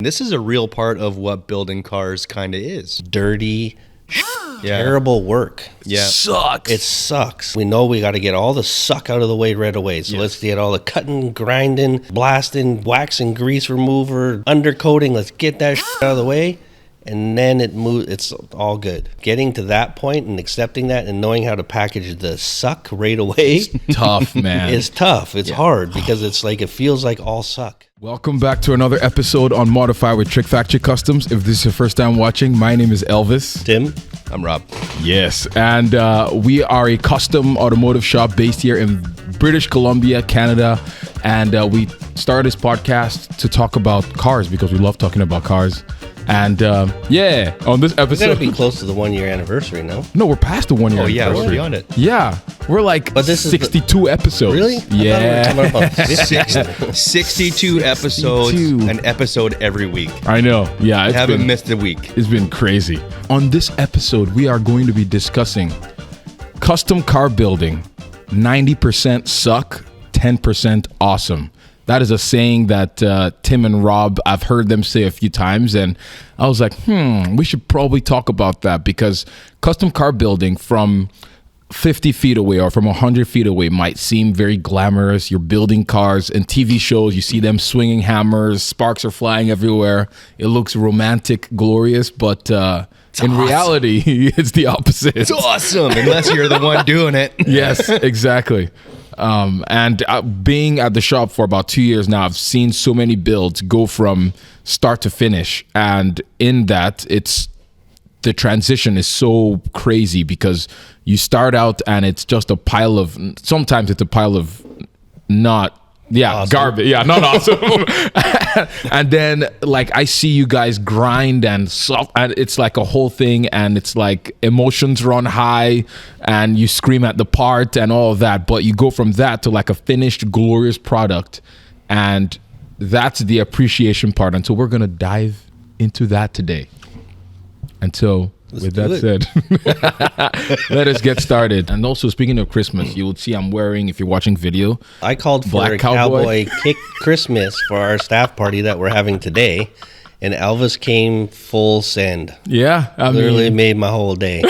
This is a real part of what building cars kind of is. Dirty, terrible work. Yeah. Sucks. It sucks. We know we got to get all the suck out of the way right away. So let's get all the cutting, grinding, blasting, waxing, grease remover, undercoating. Let's get that out of the way. And then it's all good. Getting to that point and accepting that and knowing how to package the suck right away. Tough, man. It's tough. It's hard because it's like, it feels like all suck. Welcome back to another episode on Modify with TrickFactory Customs. If this is your first time watching, my name is Elvis. Tim? I'm Rob. Yes, and we are a custom automotive shop based here in British Columbia, Canada. And we started this podcast to talk about cars because we love talking about cars. And on this episode... We're going to be close to the 1 year anniversary now. No, we're past the 1 year anniversary. Oh, yeah, we're beyond it. Yeah, we're like But this is 62 episodes. Really? Yeah. I thought we were talking about 50. 62 episodes, 62. an episode every week. I know. Yeah, it's Haven't been, missed a week. It's been crazy. On this episode, we are going to be discussing custom car building. 90% suck, 10% awesome. That is a saying that Tim and Rob, I've heard them say a few times. And I was like, we should probably talk about that because custom car building from 50 feet away or from 100 feet away might seem very glamorous. You're building cars in TV shows. You see them swinging hammers. Sparks are flying everywhere. It looks romantic, glorious, but in reality, it's the opposite. It's awesome, unless you're the one doing it. Yes, exactly. And being at the shop for about 2 years now, I've seen so many builds go from start to finish. And in that, the transition is so crazy because you start out and it's just a pile of, sometimes it's a pile of Awesome. Garbage. Yeah, not awesome. And then like I see you guys grind and soft, and it's like a whole thing, and it's like emotions run high and you scream at the part and all of that, but you go from that to like a finished glorious product, and that's the appreciation part. And so we're gonna dive into that today. And so with that said, let us get started. And also, speaking of Christmas, you will see I'm wearing, if you're watching video, I called for Black a cowboy. kick Christmas for our staff party that we're having today, and Elvis came full send. yeah, I Literally made my whole day.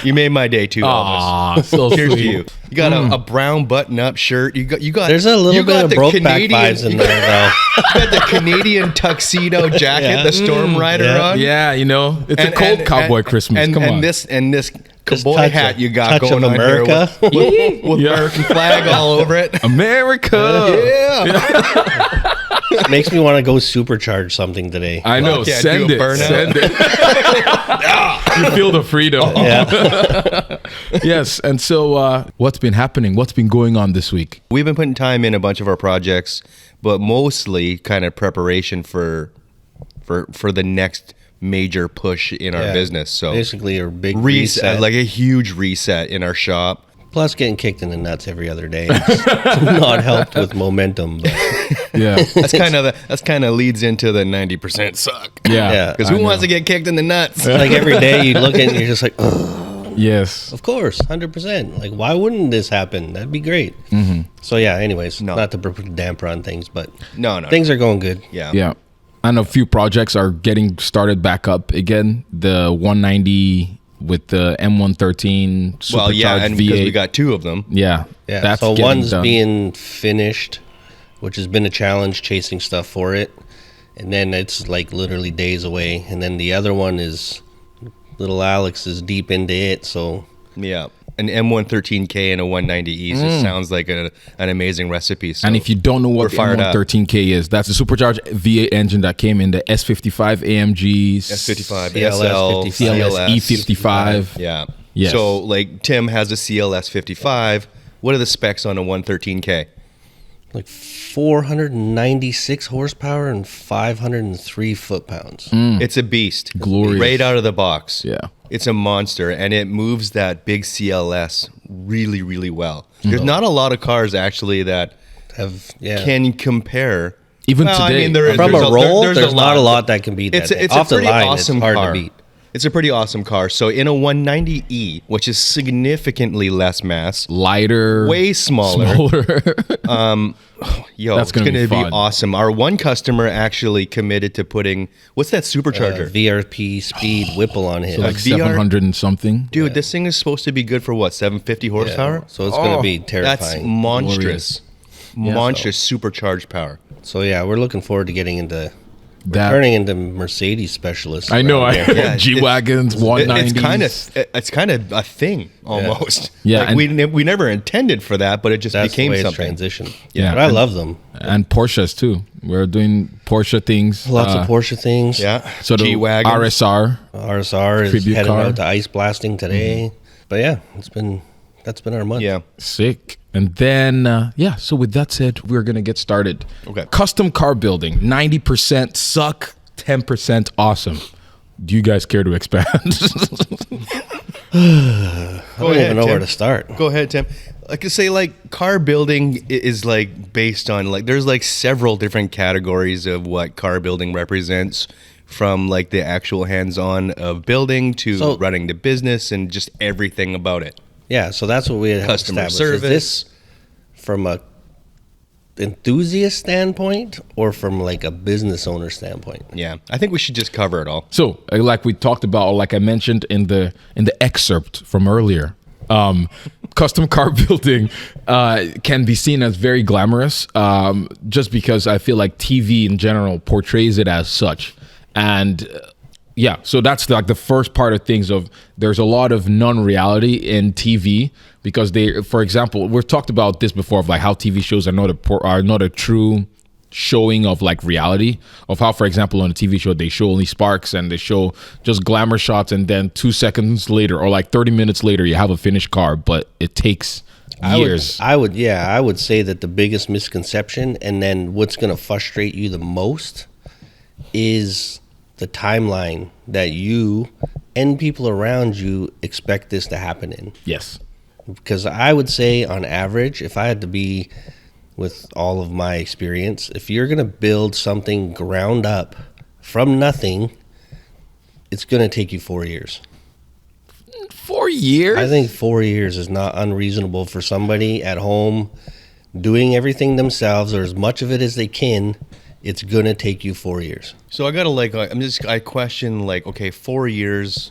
You made my day too, Elvis. Aw, so Here's to sweet. you. You got a brown button-up shirt. You got. There's a little you bit got of the Brokeback vibes in there, though. You got the Canadian tuxedo jacket, Yeah. the Storm Rider Yeah. on. Yeah, you know, it's a cold cowboy Christmas. And, Come on. This Just cowboy touch hat of- you got touch going of on America. here with Yeah. American flag all over it. America. Yeah. Makes me want to go supercharge something today. I know. Fuck yeah, Send do a it. burnout. Send it. You feel the freedom. Yeah. Yes. And so what's been happening? What's been going on this week? We've been putting time in a bunch of our projects, but mostly kind of preparation for the next major push in our Yeah. business. So Basically, a big reset, reset. like a huge reset in our shop. Plus, getting kicked in the nuts every other day. It's not helped with momentum. But Yeah. That's kind of leads into the 90% suck. Yeah. Yeah. Because I who wants know. to get kicked in the nuts? like every day you look at it and you're just like, oh, Yes. of course, 100%. Like, why wouldn't this happen? That'd be great. So, yeah, anyways, not to put a damper on things, but No. things are going good. Yeah. Yeah. And a few projects are getting started back up again. The 190 with the M113 supercharged Well, yeah, and because V8. we got two of them. Yeah. Yeah, That's so getting one's done. being finished, which has been a challenge chasing stuff for it. And then it's like literally days away. And then the other one is little Alex is deep into it. So Yeah. An M113K and a 190E just sounds like an amazing recipe. So And if you don't know we're what the fired up. M113K is, that's a supercharged V8 engine that came in the S55 AMG, S55, CLS SL, 55. CLS E55. Yeah. Yes. So like Tim has a CLS 55. What are the specs on a 113K? like 496 horsepower and 503 foot-pounds. It's a beast. Glorious. Right out of the box. Yeah. It's a monster, and it moves that big CLS really, really well. There's not a lot of cars actually that can compare. Even Well, today. I mean, there is From there's a roll, there's not a lot that can beat that. It's Off a pretty the line, awesome it's hard car. to beat. It's a pretty awesome car. So in a 190E, which is significantly less mass, lighter, way smaller. It's going to be awesome. Our one customer actually committed to putting, what's that supercharger? VRP speed Whipple on his. So like 700 and something. Dude, this thing is supposed to be good for what, 750 horsepower? So it's going to be terrifying. That's monstrous. Monstrous supercharged power. So yeah, we're looking forward to getting into turning into Mercedes specialists. I know. G-Wagons, 190s. It's kind of a thing almost. Yeah. Like we never intended for that, but it just became the way something. It's transitioned. Yeah. But I love them. And Porsches too. We're doing Porsche things. Lots of Porsche things. Yeah. So the G-Wagons. RSR is Tribute heading car. out to ice blasting today. But yeah, that's been our month. Yeah. Sick. And then, so with that said, we're going to get started. Okay. Custom car building, 90% suck, 10% awesome. Do you guys care to expand? I don't even know where to start. Go ahead, Tim. Like I say, like car building is like based on like there's like several different categories of what car building represents, from like the actual hands-on of building to running the business and just everything about it. Yeah, so that's what we had Customer established. service. Is this from a enthusiast standpoint or from like a business owner standpoint? Yeah, I think we should just cover it all. So, like we talked about, or like I mentioned in the excerpt from earlier, custom car building can be seen as very glamorous, just because I feel like TV in general portrays it as such. And so that's like the first part of things. There's a lot of non-reality in TV because for example, we've talked about this before of like how TV shows are not a true showing of like reality, of how, for example, on a TV show they show only sparks and they show just glamour shots, and then 2 seconds later or like 30 minutes later you have a finished car, but it takes years. I would say that the biggest misconception, and then what's going to frustrate you the most, is the timeline that you and people around you expect this to happen in. Yes. Because I would say on average, if I had to be with all of my experience, if you're going to build something ground up from nothing, it's going to take you 4 years. 4 years? I think 4 years is not unreasonable for somebody at home doing everything themselves, or as much of it as they can. It's gonna take you 4 years. So I gotta I question like, okay, 4 years,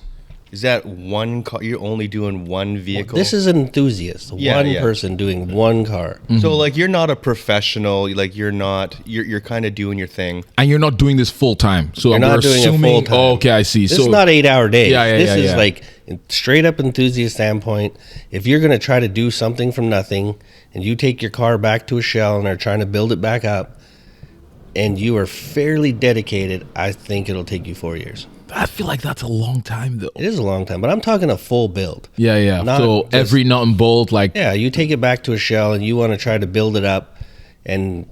is that one car? You're only doing one vehicle? Well, this is an enthusiast, one person doing one car. Mm-hmm. So like you're not a professional, like you're kind of doing your thing. And you're not doing this full time. So you're not doing it full time. Oh, okay, I see. This is not 8 hour days. This is like straight up enthusiast standpoint. If you're gonna try to do something from nothing and you take your car back to a shell and are trying to build it back up, and you are fairly dedicated, I think it'll take you 4 years. I feel like that's a long time, though. It is a long time, but I'm talking a full build. Yeah. So every nut and bolt, like... Yeah, you take it back to a shell, and you want to try to build it up, and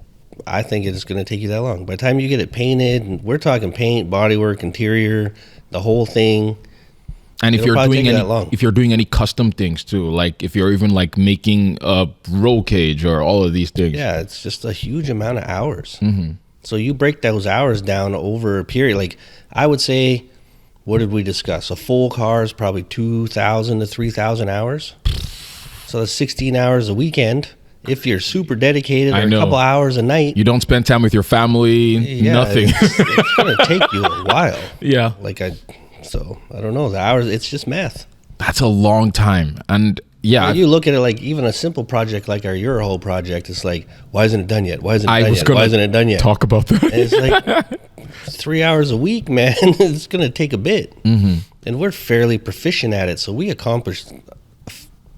I think it's going to take you that long. By the time you get it painted, and we're talking paint, bodywork, interior, the whole thing... And if you're doing any custom things too, like if you're even like making a roll cage or all of these things. Yeah, it's just a huge amount of hours. Mm-hmm. So you break those hours down over a period. Like I would say, what did we discuss? A full car is probably 2,000 to 3,000 hours. So that's 16 hours a weekend. If you're super dedicated, or a couple hours a night. You don't spend time with your family, nothing. It's going to take you a while. Yeah. So I don't know. The hours, it's just math. That's a long time. And yeah. You look at it like even a simple project like our Eurohole project, it's like, why isn't it done yet? Why isn't it done yet? Talk about that. And it's like 3 hours a week, man. It's going to take a bit. Mm-hmm. And we're fairly proficient at it. So we accomplished a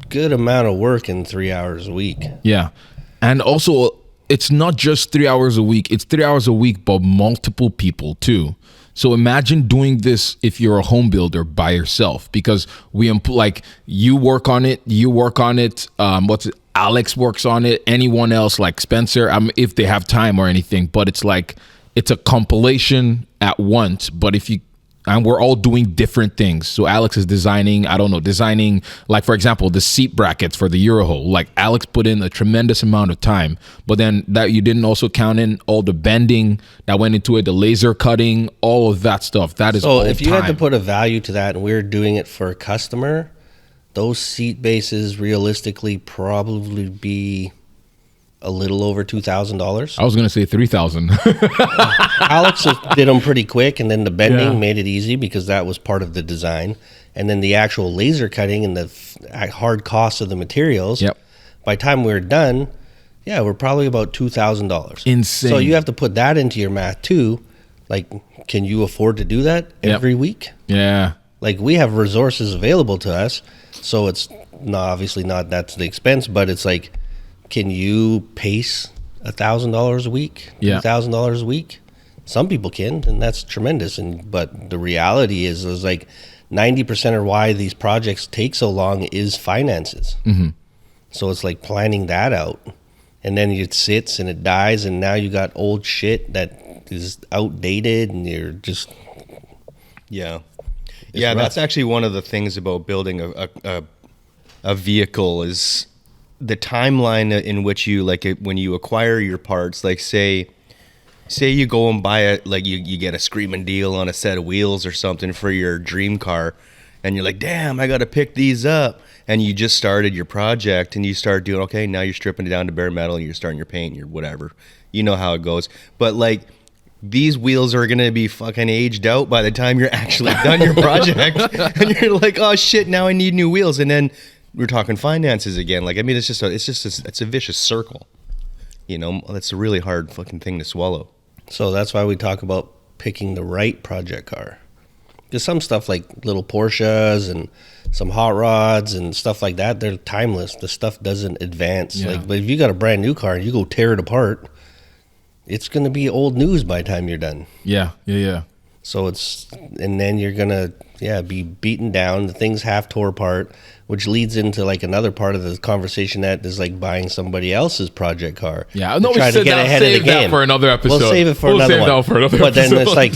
good amount of work in 3 hours a week. Yeah. And also, it's not just 3 hours a week. It's 3 hours a week, but multiple people too. So imagine doing this if you're a home builder by yourself, because you work on it. Alex works on it. Anyone else like Spencer, if they have time or anything. But it's like it's a compilation at once. But if you and we're all doing different things. So Alex is designing, like, for example, the seat brackets for the Eurohole. Like, Alex put in a tremendous amount of time, but then that you didn't also count in all the bending that went into it, the laser cutting, all of that stuff. That is so all if you time. had to put a value to that, and we're doing it for a customer, those seat bases realistically probably be a little over $2,000. I was going to say 3,000. Alex did them pretty quick, and then the bending Yeah. made it easy because that was part of the design. And then the actual laser cutting and the hard cost of the materials. Yep. By the time we're done, yeah, we're probably about $2,000. Insane. So you have to put that into your math too. Like, can you afford to do that every week? Yeah. Like, we have resources available to us, so it's obviously not that's the expense, but it's like, can you pace $1,000 a week, Yeah. $2,000 a week? Some people can, and that's tremendous. But the reality is like 90% of why these projects take so long is finances. Mm-hmm. So it's like planning that out, and then it sits and it dies, and now you got old shit that is outdated, and you're just Yeah. It's Yeah, rough. that's actually one of the things about building a vehicle is the timeline in which you when you acquire your parts. Like, say you go and buy it, like you get a screaming deal on a set of wheels or something for your dream car, and you're like, damn, I got to pick these up. And you just started your project, and you start doing, okay, now you're stripping it down to bare metal, and you're starting your paint, your whatever. You know how it goes. But like, these wheels are going to be fucking aged out by the time you're actually done your project. And you're like, oh shit, now I need new wheels. And then we're talking finances again. Like, I mean, it's a vicious circle. You know, that's a really hard fucking thing to swallow. So that's why we talk about picking the right project car. Because some stuff like little Porsches and some hot rods and stuff like that, they're timeless. The stuff doesn't advance. Yeah. But if you got a brand new car and you go tear it apart, it's going to be old news by the time you're done. Yeah. So and then you're going to, be beaten down. The thing's half tore apart, which leads into like another part of the conversation that is like buying somebody else's project car. Yeah. No, to try to get ahead of the save that game. for another episode. We'll save it for We'll another save one. that for another But then it's episode. like,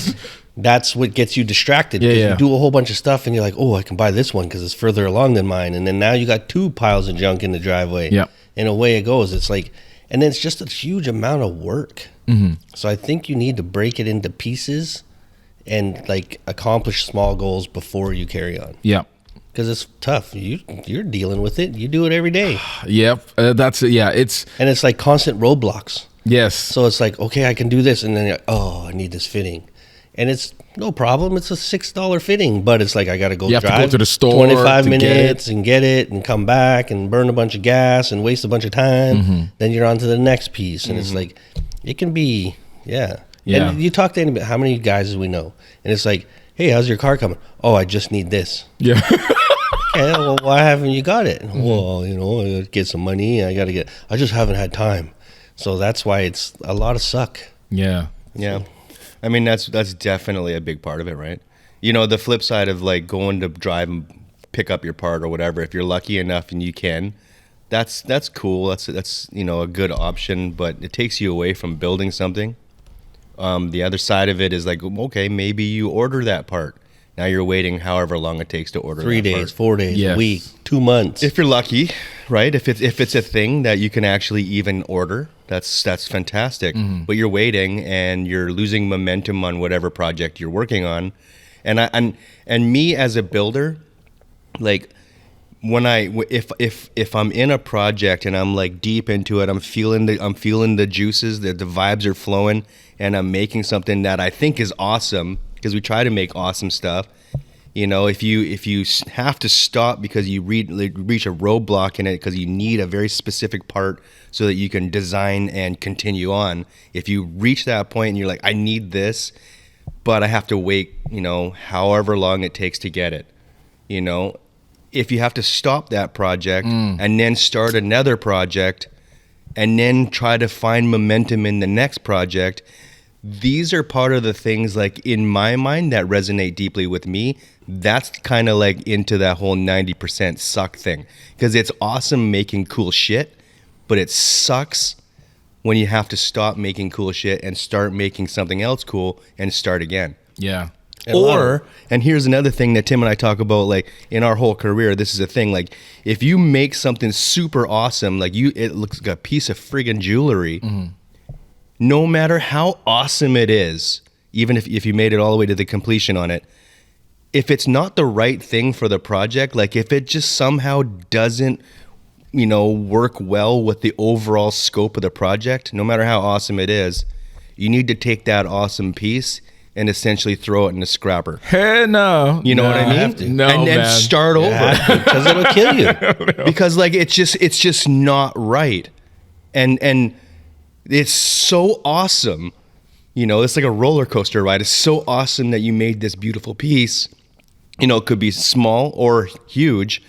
that's what gets you distracted. Yeah, 'cause yeah. You do a whole bunch of stuff and you're like, oh, I can buy this one because it's further along than mine. And then now you got two piles of junk in the driveway. Yeah. And away it goes. It's like, and then it's just a huge amount of work. Mm-hmm. So I think you need to break it into pieces and like accomplish small goals before you carry on. Yeah. Because it's tough. You're dealing with it. You do it every day. Yep. That's it. Yeah. It's And it's like constant roadblocks. yes. So it's like, okay, I can do this. And then you're like, oh, I need this fitting. And it's no problem. It's a $6 fitting. But it's like, I got to go You have to drive go to the store 25 to get minutes and get it and come back and burn a bunch of gas and waste a bunch of time. Mm-hmm. Then you're on to the next piece. And it's like, it can be, Yeah. And you talk to anybody, how many guys do we know? And it's like, hey, how's your car coming? Oh, I just need this. Yeah. Okay, well, why haven't you got it? Mm-hmm. Well, I gotta get some money. I just haven't had time. So that's why it's a lot of suck. Yeah. Yeah. I mean, that's definitely a big part of it, right? You know, the flip side of like going to drive and pick up your part or whatever, if you're lucky enough and you can, that's cool. That's a good option, but it takes you away from building something. The other side of it is like, okay, maybe you order that part. Now you're waiting however long it takes to order 3 that days, part. 4 days, Yes. a week, 2 months. If you're lucky, right? If it's a thing that you can actually even order, that's fantastic. But you're waiting and you're losing momentum on whatever project you're working on. And me as a builder, like if I'm in a project and I'm like deep into it, I'm feeling the juices, the vibes are flowing, and I'm making something that I think is awesome, because we try to make awesome stuff. You know, if you have to stop because you reach a roadblock in it because you need a very specific part so that you can design and continue on. If you reach that point and you're like, I need this, but I have to wait, however long it takes to get it. If you have to stop that project and then start another project and then try to find momentum in the next project, these are part of the things, like, in my mind that resonate deeply with me. That's kind of like into that whole 90% suck thing, because it's awesome making cool shit, but it sucks when you have to stop making cool shit and start making something else cool and start again. Yeah. And here's another thing that Tim and I talk about, like in our whole career, this is a thing, like if you make something super awesome, like it looks like a piece of friggin' jewelry, no matter how awesome it is, even if you made it all the way to the completion on it, if it's not the right thing for the project, like if it just somehow doesn't, work well with the overall scope of the project, no matter how awesome it is, you need to take that awesome piece and essentially throw it in a scrapper. Hey, no. You know what I mean? Have to. No, and then man. start over. Because it'll kill you. Because like it's just not right. And it's so awesome. It's like a roller coaster ride. It's so awesome that you made this beautiful piece. It could be small or huge,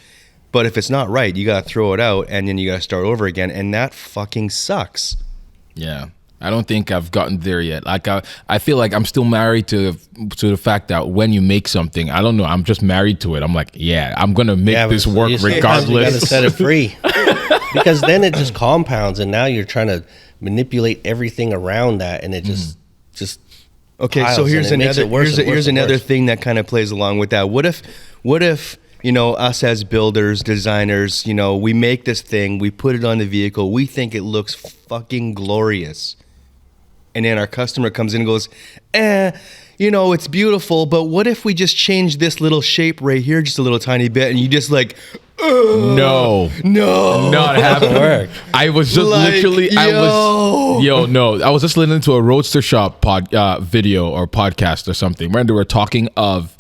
but if it's not right, you got to throw it out and then you got to start over again. And that fucking sucks. Yeah. I don't think I've gotten there yet. Like I feel like I'm still married to the fact that when you make something, I don't know, I'm just married to it. I'm like, yeah, I'm gonna make this work regardless. You gotta set it free, because then it just compounds, and now you're trying to manipulate everything around that, and it just okay. piles, So here's and it makes another it worse and worse here's and another worse. thing that kind of plays along with that. What if us as builders, designers, we make this thing, we put it on the vehicle, we think it looks fucking glorious. And then our customer comes in and goes, it's beautiful, but what if we just change this little shape right here just a little tiny bit? And you just like, No, not happening. I was just I was just listening to a Roadster Shop video or podcast or something. Remember, they were talking of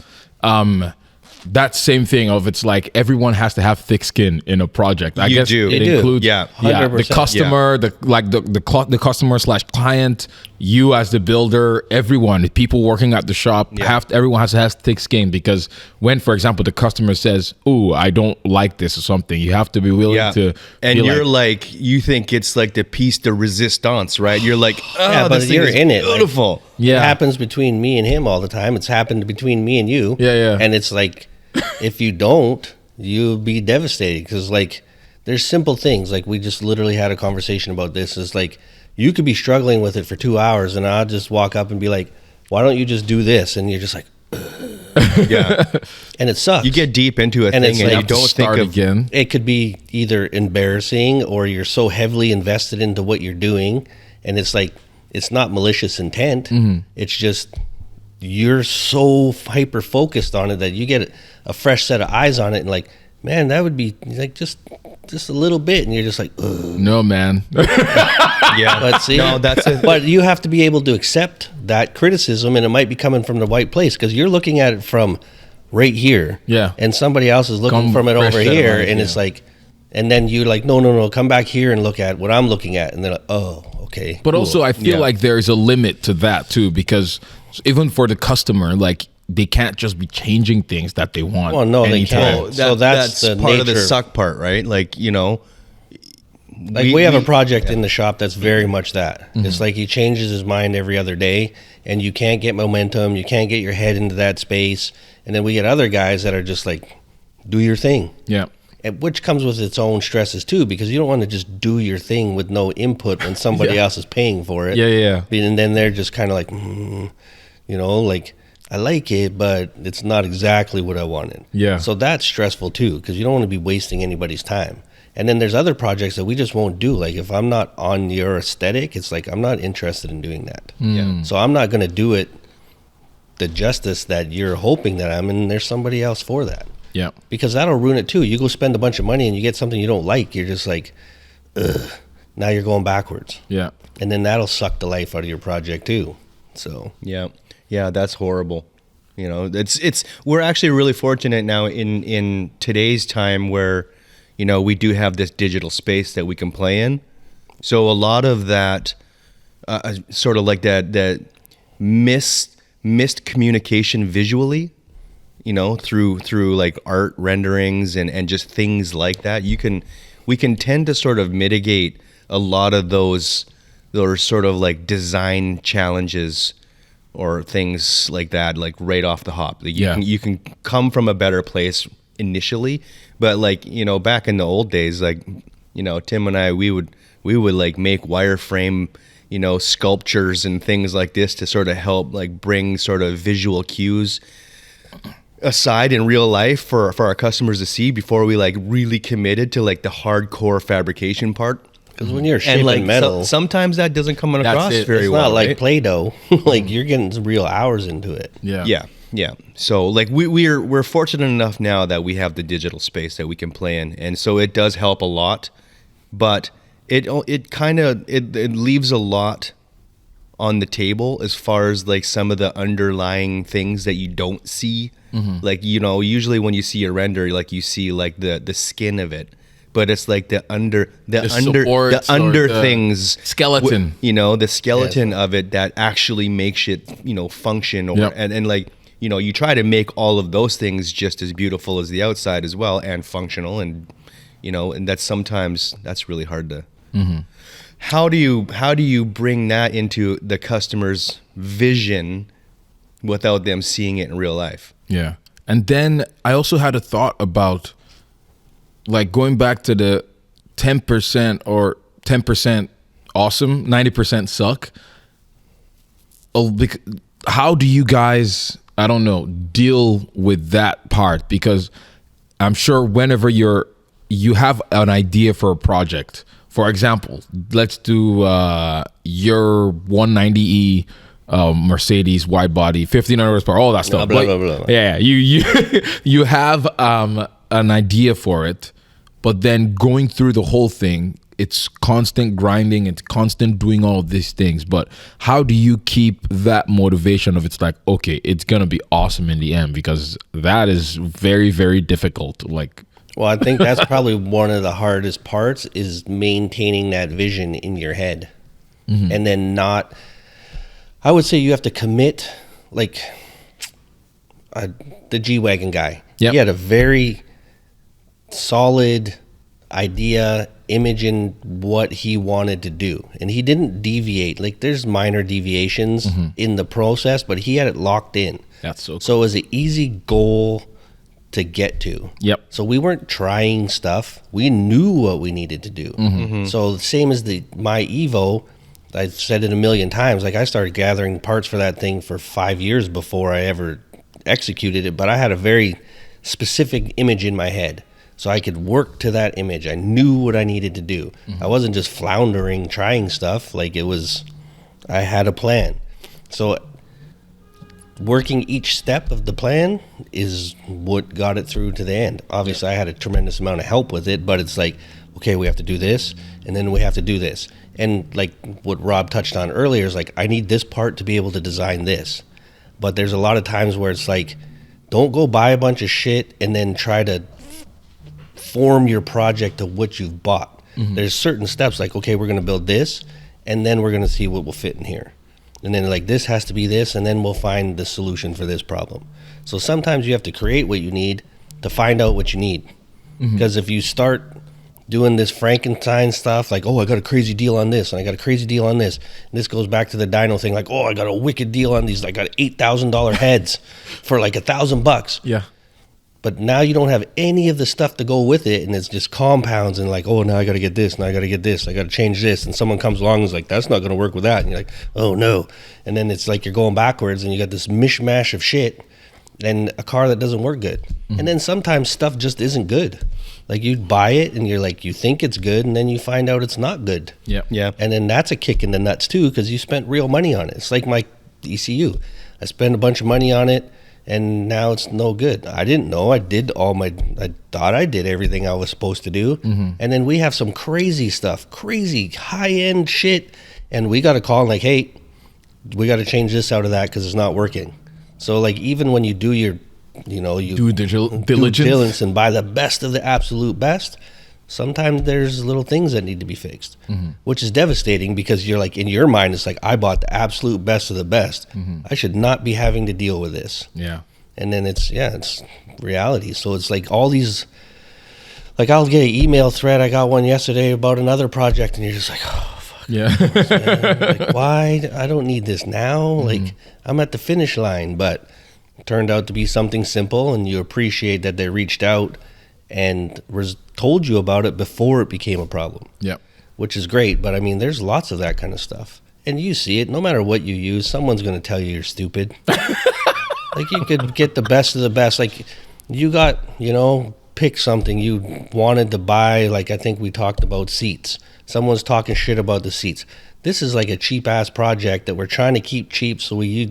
that same thing of it's like everyone has to have thick skin in a project. I guess do. it You do. includes Yeah. the 100%. customer, the customer / client, you as the builder, everyone, people working at the shop, everyone has to have thick skin, because when, for example, the customer says, "Ooh, I don't like this" or something, you have to be willing to. And you're like, you think it's like the piece de resistance, right? You're like, but this thing you're is in it. beautiful. Yeah. It happens between me and him all the time. It's happened between me and you. Yeah. And it's like, if you don't, you'll be devastated, because like there's simple things. Like we just literally had a conversation about this. It's like you could be struggling with it for 2 hours, and I'll just walk up and be like, "Why don't you just do this?" And you're just like, Yeah. and it sucks. You get deep into a And thing it's and like, you don't think start of again. It could be either embarrassing, or you're so heavily invested into what you're doing, and it's like it's not malicious intent. It's just you're so hyper focused on it that you get a fresh set of eyes on it, and like, man, that would be like just a little bit, and you're just like, ugh. No, man. Yeah. But see, No, that's it. But you have to be able to accept that criticism, and it might be coming from the right place, because you're looking at it from right here, Yeah. and somebody else is looking Come from it fresh over set of here, eyes, and yeah. it's like, and then you're like, no, come back here and look at what I'm looking at, and they're like, oh, okay. But cool. also, I feel like there's a limit to that too, because even for the customer, like they can't just be changing things that they want. Well, no, they anytime. can't. Well, So that's the part of the nature. suck part, right? Like, Like we have a project in the shop that's very much that. It's like he changes his mind every other day, and you can't get momentum, you can't get your head into that space. And then we get other guys that are just like, do your thing. Yeah. And which comes with its own stresses too, because you don't want to just do your thing with no input when somebody else is paying for it. Yeah. And then they're just kind of like, like, I like it, but it's not exactly what I wanted. Yeah. So that's stressful too, because you don't want to be wasting anybody's time. And then there's other projects that we just won't do. Like if I'm not on your aesthetic, it's like I'm not interested in doing that. Yeah. So I'm not going to do it the justice that you're hoping that I'm, and there's somebody else for that. Yeah. Because that'll ruin it too. You go spend a bunch of money and you get something you don't like. You're just like, ugh. Now you're going backwards. Yeah. And then that'll suck the life out of your project too. So Yeah, that's horrible. It's we're actually really fortunate now in today's time where, we do have this digital space that we can play in. So a lot of that sort of like that missed communication visually, through like art renderings and just things like that, we can tend to sort of mitigate a lot of those sort of like design challenges or things like that, like right off the hop. Like you can come from a better place initially, but like, back in the old days, like, Tim and I, we would like make wireframe, sculptures and things like this to sort of help like bring sort of visual cues aside in real life for our customers to see before we like really committed to like the hardcore fabrication part. Because when you're shaping like metal, sometimes that doesn't come across it. very it's well. not like right? Play-Doh. Like you're getting some real hours into it. Yeah. So like we're fortunate enough now that we have the digital space that we can play in, and so it does help a lot. But it leaves a lot on the table as far as like some of the underlying things that you don't see. Like usually when you see a render, like you see like the skin of it. But it's like the under things, skeleton. The skeleton of it that actually makes it, function. And like, you try to make all of those things just as beautiful as the outside as well, and functional. And, and that's really hard to. How do you bring that into the customer's vision without them seeing it in real life? Yeah. And then I also had a thought about, like, going back to the 10% or 10% awesome, 90% suck. How do you guys, I don't know, deal with that part? Because I'm sure whenever you have an idea for a project, for example, let's do your 190E Mercedes wide body, 1500 horsepower, all that stuff. Blah, blah, blah, blah. Yeah, you have an idea for it, but then going through the whole thing, it's constant grinding, it's constant doing all of these things. But how do you keep that motivation of it's like, okay, it's gonna be awesome in the end? Because that is very, very difficult. Like, well, I think that's probably one of the hardest parts, is maintaining that vision in your head. And then I would say you have to commit, like the G-Wagon guy. Yep. He had a very solid idea, image in what he wanted to do. And he didn't deviate. Like, there's minor deviations in the process, but he had it locked in. that's so cool. So it was an easy goal to get to. Yep. So we weren't trying stuff. We knew what we needed to do. So the same as my Evo, I've said it a million times, like I started gathering parts for that thing for 5 years before I ever executed it, but I had a very specific image in my head. So I could work to that image. I knew what I needed to do. I wasn't just floundering, trying stuff. Like, I had a plan. So working each step of the plan is what got it through to the end. Obviously, I had a tremendous amount of help with it, but it's like, okay, we have to do this, and then we have to do this. And like what Rob touched on earlier is like, I need this part to be able to design this. But there's a lot of times where it's like, don't go buy a bunch of shit and then try to form your project to what you've bought. There's certain steps, like, okay, we're going to build this, and then we're going to see what will fit in here. And then like, this has to be this, and then we'll find the solution for this problem. So sometimes you have to create what you need to find out what you need. Because if you start doing this Frankenstein stuff, like, oh, I got a crazy deal on this, and I got a crazy deal on this, and this goes back to the dyno thing, like, oh, I got a wicked deal on these, I got $8,000 heads for like $1,000. Yeah. But now you don't have any of the stuff to go with it, and it's just compounds, and like, oh, now I got to get this, now I got to get this, I got to change this, and someone comes along and is like, that's not going to work with that, and you're like, oh no, and then it's like you're going backwards, and you got this mishmash of shit, and a car that doesn't work good. And then sometimes stuff just isn't good. Like, you buy it, and you're like, you think it's good, and then you find out it's not good. Yeah. And then that's a kick in the nuts too, because you spent real money on it. It's like my ECU. I spent a bunch of money on it, and now it's no good. I didn't know. I thought I did everything I was supposed to do. And then we have some crazy stuff, crazy high-end shit, and we got a call like, hey, we got to change this out of that because it's not working. So like, even when you do your, you Due diligence and buy the best of the absolute best, sometimes there's little things that need to be fixed, which is devastating, because you're like, in your mind, it's like, I bought the absolute best of the best. I should not be having to deal with this. Yeah. And then it's reality. So it's like all these, like, I'll get an email thread. I got one yesterday about another project, and you're just like, oh, fuck. Yeah. Like, why? I don't need this now. Like, I'm at the finish line, but it turned out to be something simple, and you appreciate that they reached out and told you about it before it became a problem. Yeah. Which is great. But I mean, there's lots of that kind of stuff. And you see it, no matter what you use, someone's going to tell you you're stupid. Like, you could get the best of the best. Like, you got, pick something you wanted to buy. Like, I think we talked about seats. Someone's talking shit about the seats. This is like a cheap-ass project that we're trying to keep cheap, so we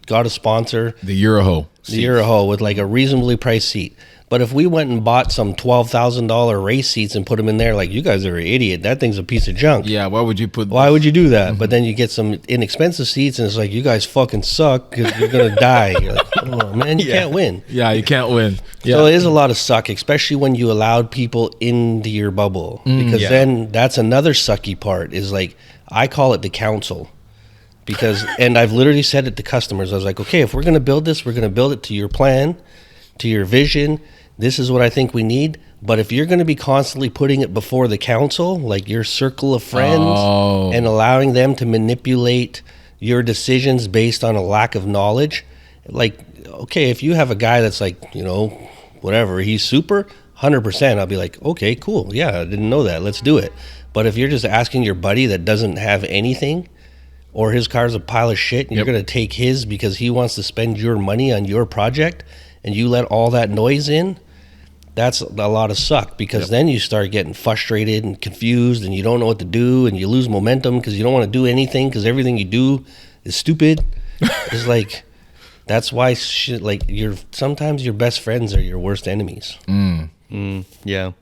got a sponsor. The Euroho. The Euroho with like a reasonably priced seat. But if we went and bought some $12,000 race seats and put them in there, like, you guys are an idiot. That thing's a piece of junk. Yeah, why would you do that? But then you get some inexpensive seats, and it's like, you guys fucking suck because you're going to die. You're like, oh, man, you can't win. Yeah, you can't win. Yeah. So it is a lot of suck, especially when you allowed people into your bubble. Because then that's another sucky part is, like, I call it the council. Because, and I've literally said it to customers. I was like, okay, if we're going to build this, we're going to build it to your plan, to your vision. This is what I think we need. But if you're going to be constantly putting it before the council, like your circle of friends, and allowing them to manipulate your decisions based on a lack of knowledge, like, okay, if you have a guy that's like, whatever, he's super, 100%, I'll be like, okay, cool. Yeah, I didn't know that. Let's do it. But if you're just asking your buddy that doesn't have anything, or his car's a pile of shit, and you're going to take his because he wants to spend your money on your project, and you let all that noise in, that's a lot of suck, because then you start getting frustrated and confused, and you don't know what to do, and you lose momentum because you don't want to do anything because everything you do is stupid. It's like, that's why sometimes your best friends are your worst enemies. Yeah.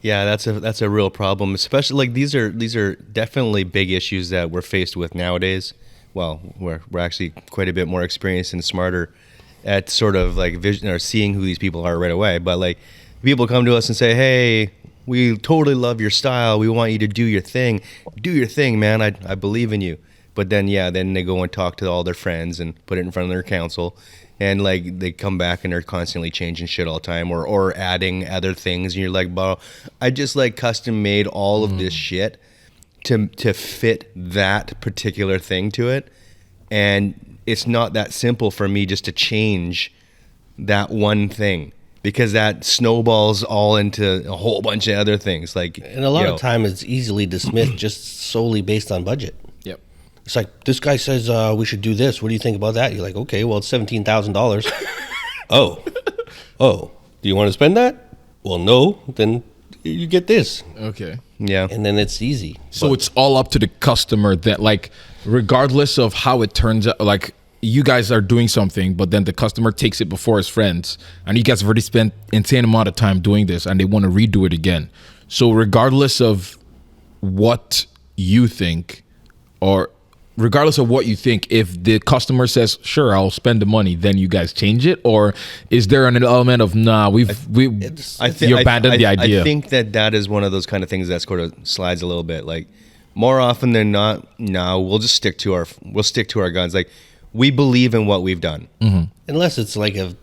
Yeah, that's a real problem. Especially, like, these are definitely big issues that we're faced with nowadays. Well, we're actually quite a bit more experienced and smarter at sort of like vision or seeing who these people are right away. But like, people come to us and say, "Hey, we totally love your style. We want you to do your thing. Do your thing, man. I believe in you." But then they go and talk to all their friends and put it in front of their council. And like, they come back and they're constantly changing shit all the time, or adding other things, and you're like, bro, I just like custom made all of this shit to fit that particular thing to it, and it's not that simple for me just to change that one thing, because that snowballs all into a whole bunch of other things. Like, and a lot of time it's easily dismissed just solely based on budget. Yep. It's like, this guy says we should do this. What do you think about that? You're like, okay, well, it's $17,000. Oh, do you want to spend that? Well, no. Then you get this. Okay. Yeah. And then it's easy. So it's all up to the customer that, like, regardless of how it turns out, like, you guys are doing something, but then the customer takes it before his friends, and you guys have already spent insane amount of time doing this, and they want to redo it again. So regardless of what you think, if the customer says, sure, I'll spend the money, then you guys change it? Or is there an element of, nah, you abandoned the idea? I think that is one of those kind of things that sort of slides a little bit. Like, more often than not, no, we'll stick to our guns. Like, we believe in what we've done. Mm-hmm. Unless it's like if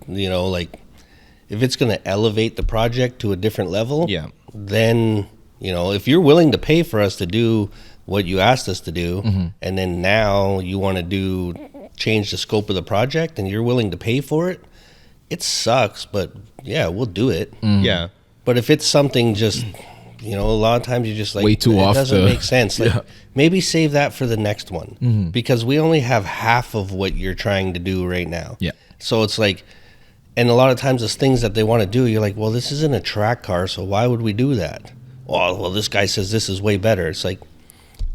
it's going to elevate the project to a different level, then, if you're willing to pay for us to do what you asked us to do, and then now you want to change the scope of the project, and you're willing to pay for it, it sucks, but yeah, we'll do it. Yeah. But if it's something just, a lot of times you're just like, way too off. It doesn't make sense. Like, maybe save that for the next one, because we only have half of what you're trying to do right now. Yeah. So it's like, and a lot of times it's things that they want to do. You're like, well, this isn't a track car, so why would we do that? Well, this guy says this is way better. It's like,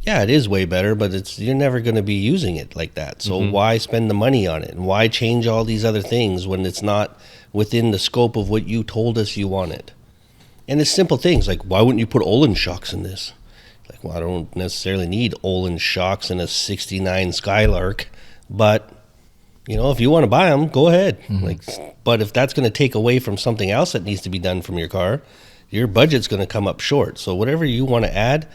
yeah, it is way better, but you're never going to be using it like that. So why spend the money on it? And why change all these other things when it's not within the scope of what you told us you wanted? And it's simple things like, why wouldn't you put Olin shocks in this? Like, well, I don't necessarily need Olin shocks in a 69 Skylark, but if you want to buy them, go ahead. But if that's going to take away from something else that needs to be done from your car, your budget's going to come up short. So whatever you want to add,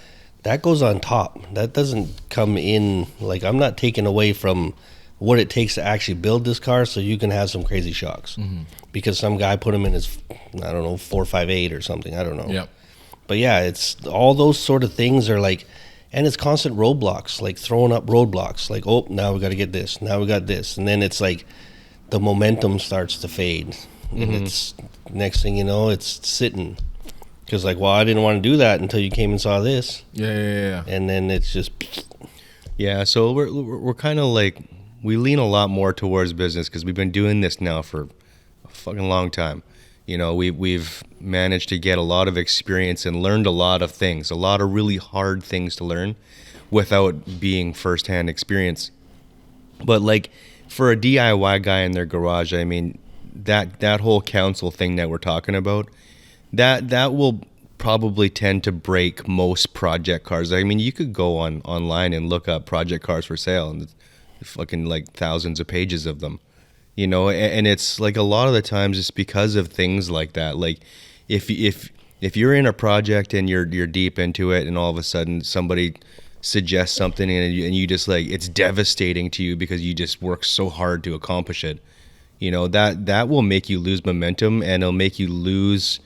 that goes on top. That doesn't come in. Like, I'm not taking away from what it takes to actually build this car so you can have some crazy shocks. Because some guy put them in his, 458 or something. I don't know. Yep. But yeah, it's all those sort of things are like, and it's constant roadblocks, like throwing up roadblocks. Like, oh, now we got to get this. Now we got this. And then it's like the momentum starts to fade. And it's, next thing you know, it's sitting. Because like, well, I didn't want to do that until you came and saw this. Yeah. And then it's just... Yeah, so we're kind of like, we lean a lot more towards business because we've been doing this now for a fucking long time. You know, we've managed to get a lot of experience and learned a lot of things, a lot of really hard things to learn without being firsthand experience. But like for a DIY guy in their garage, I mean, that whole council thing that we're talking about, that will probably tend to break most project cars. I mean, you could go online and look up project cars for sale, and it's fucking like thousands of pages of them. You know, and it's like a lot of the times it's because of things like that. Like if you're in a project and you're deep into it, and all of a sudden somebody suggests something and you just like, it's devastating to you because you just work so hard to accomplish it. You know, that will make you lose momentum, and it'll make you lose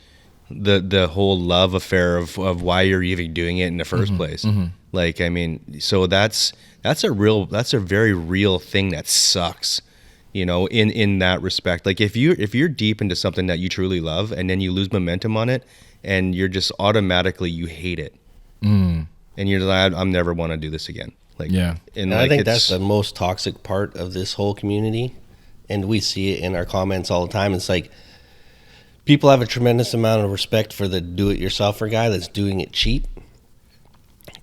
the whole love affair of why you're even doing it in the 1st place. Like, I mean, so that's a very real thing that sucks, you know, in that respect. Like if you're deep into something that you truly love and then you lose momentum on it and you're just automatically, you hate it. And you're like, I'm never want to do this again. Like, Yeah. And like, I think that's the most toxic part of this whole community. And we see it in our comments all the time. It's like, people have a tremendous amount of respect for the do-it-yourselfer guy that's doing it cheap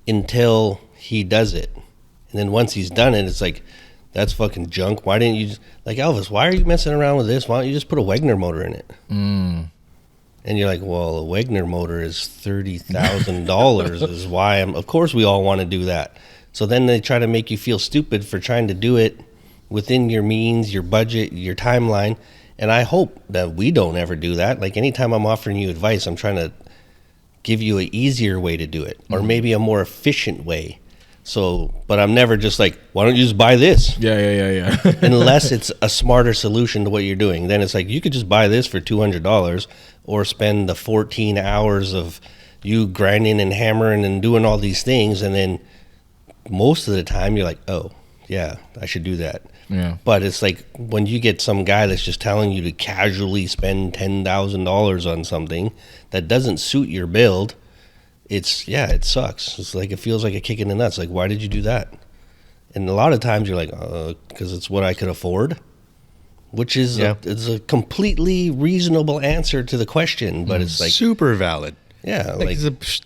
until he does it. And then once he's done it, it's like, that's fucking junk. Why didn't you just, like, Elvis, why are you messing around with this? Why don't you just put a Wagner motor in it? And you're like, well, a Wagner motor is $30,000 is why of course we all want to do that. So then they try to make you feel stupid for trying to do it within your means, your budget, your timeline. And I hope that we don't ever do that. Like anytime I'm offering you advice, I'm trying to give you an easier way to do it, or maybe a more efficient way. So, but I'm never just like, why don't you just buy this? Yeah. Unless it's a smarter solution to what you're doing. Then it's like, you could just buy this for $200 or spend the 14 hours of you grinding and hammering and doing all these things. And then most of the time you're like, oh, yeah, I should do that. Yeah. But it's like when you get some guy that's just telling you to casually spend $10,000 on something that doesn't suit your build, it sucks. It's like, it feels like a kick in the nuts. Like, why did you do that? And a lot of times you're like, because it's what I could afford, which is it's a completely reasonable answer to the question. But it's like super valid. Yeah, like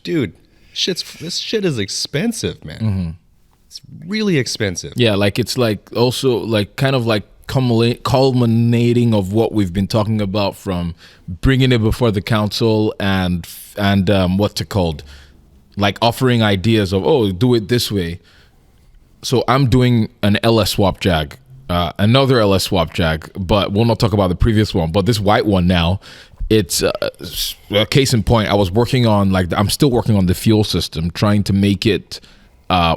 dude, this shit is expensive, man. It's really expensive. Yeah, like it's like also like kind of like culminating of what we've been talking about, from bringing it before the council and what's it called, like offering ideas of, oh, do it this way. So I'm doing an LS swap jag, another LS swap jag, but we'll not talk about the previous one, but this white one now. It's a case in point. I was working on I'm still working on the fuel system, trying to make it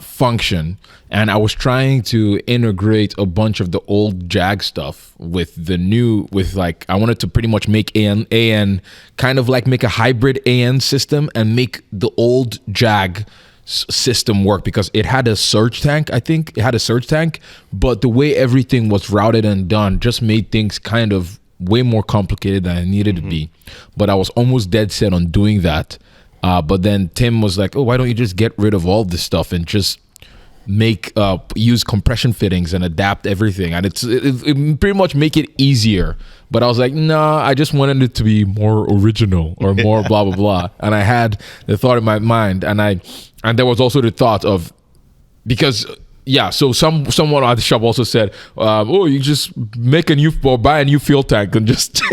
function, and I was trying to integrate a bunch of the old Jag stuff with the new, I wanted to pretty much make AN kind of like make a hybrid AN system and make the old Jag system work, because it had a surge tank. I think it had a surge tank, but the way everything was routed and done just made things kind of way more complicated than it needed to be. But I was almost dead set on doing that. But then Tim was like, oh, why don't you just get rid of all this stuff and just use compression fittings and adapt everything, and it pretty much make it easier. But I was like, nah, I just wanted it to be more original or more blah blah blah. And I had the thought in my mind, and there was also the thought of, because so someone at the shop also said, oh, you just buy a new fuel tank and just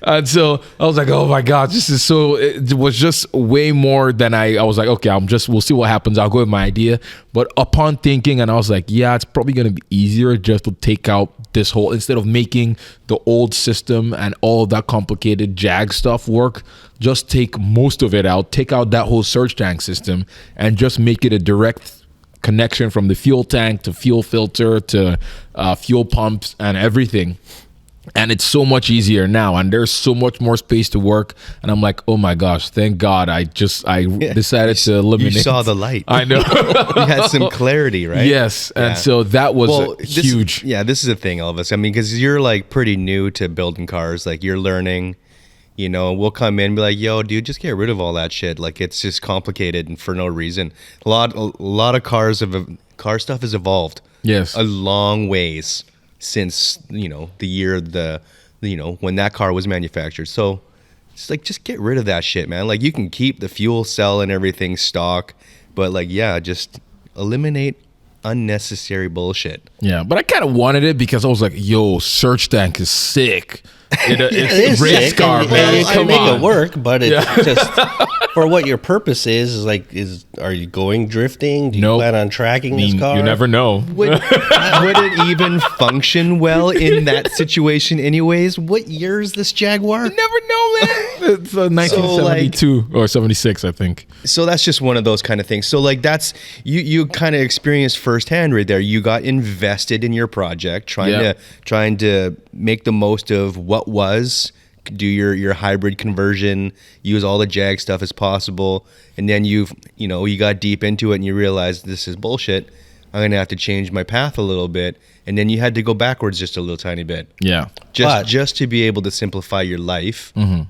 and so I was like, oh my god, this is so, it was just way more than I was like, okay, we'll see what happens, I'll go with my idea. But upon thinking, and I was like, yeah, it's probably going to be easier just to take out this whole, instead of making the old system and all that complicated Jag stuff work, just take most of it out, take out that whole surge tank system, and just make it a direct connection from the fuel tank to fuel filter to fuel pumps and everything. And it's so much easier now, and there's so much more space to work. And I'm like, oh my gosh, thank God I decided to eliminate. You saw the light. I know. You had some clarity, right? Yes. And so that was huge. This is the thing, Elvis. I mean, because you're like pretty new to building cars. Like, you're learning, you know, we'll come in and be like, yo, dude, just get rid of all that shit. Like, it's just complicated and for no reason. A lot of cars car stuff has evolved. Yes. A long ways since, the year when that car was manufactured. So it's like, just get rid of that shit, man. Like, you can keep the fuel cell and everything stock, but like, yeah, just eliminate unnecessary bullshit. Yeah, but I kind of wanted it because I was like, yo, Search Tank is sick. It's a race sick, car, and, man. I Come make on. it work, but it's just for what your purpose is like, are you going drifting? Do you Nope. plan on tracking this car? You never know. Would it even function well in that situation anyways? What year is this Jaguar? You never know, man. It's 1972 or 76, I think. So that's just one of those kind of things. So like, that's you kind of experienced firsthand right there. You got invested in your project, trying to make the most of what was, do your hybrid conversion, use all the Jag stuff as possible, and then you got deep into it and you realized this is bullshit. I'm gonna have to change my path a little bit, and then you had to go backwards just a little tiny bit. Yeah. Just to be able to simplify your life. Mm-hmm.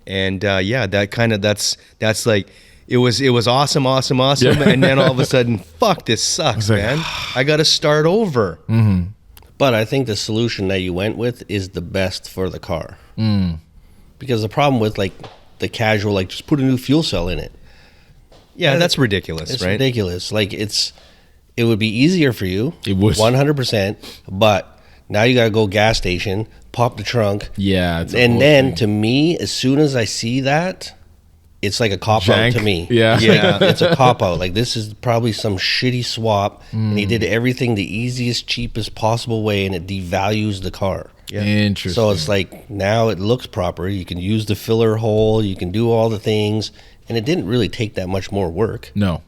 And that's like, it was awesome, and then all of a sudden, fuck, this sucks, like, man. I got to start over. Mm-hmm. But I think the solution that you went with is the best for the car. Because the problem with like the casual, like, just put a new fuel cell in it. Yeah, that's ridiculous, It's right? ridiculous. Like, it would be easier for you. It would. 100%. But now you got to go gas station, pop the trunk. Yeah. It's a And whole then thing. to me, as soon as I see that, it's like a cop out Jank. to me. Yeah. Yeah. It's a cop out. Like, this is probably some shitty swap, and he did everything the easiest, cheapest possible way, and it devalues the car. Interesting. So it's like, now it looks proper. You can use the filler hole, you can do all the things, and it didn't really take that much more work. No.